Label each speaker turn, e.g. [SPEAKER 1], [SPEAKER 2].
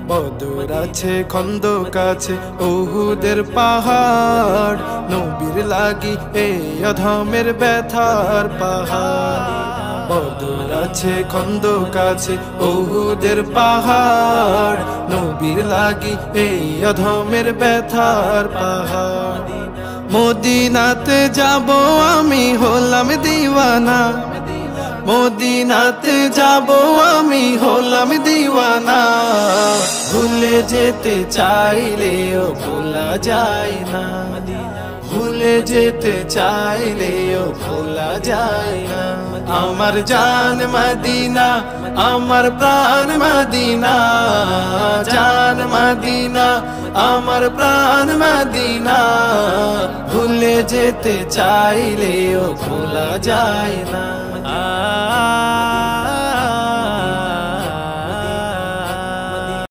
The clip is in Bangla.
[SPEAKER 1] বদর আছে, খন্দক আছে, উহুদের পাহাড়, নবীর লাগি এই অধমের ব্যথার পাহাড়। বদর আছে, খন্দক আছে, উহুদের পাহাড়, নবীর লাগি এই অধমের ব্যথার পাহাড়। মদিনাতে যাব আমি হলাম দিওয়ানা, মদিনাতে যাব আমি হলাম দিওয়ানা। ভুলে যেতে চাইলেও ভোলা যায় না, ভুলে যেতে চাইলেও ভোলা যায় না। আমার জান মদিনা, আমার প্রাণ মদিনা, জান মদিনা, আমার প্রাণ মদিনা। ভুলে যেতে চাইলেও ভোলা যায় না।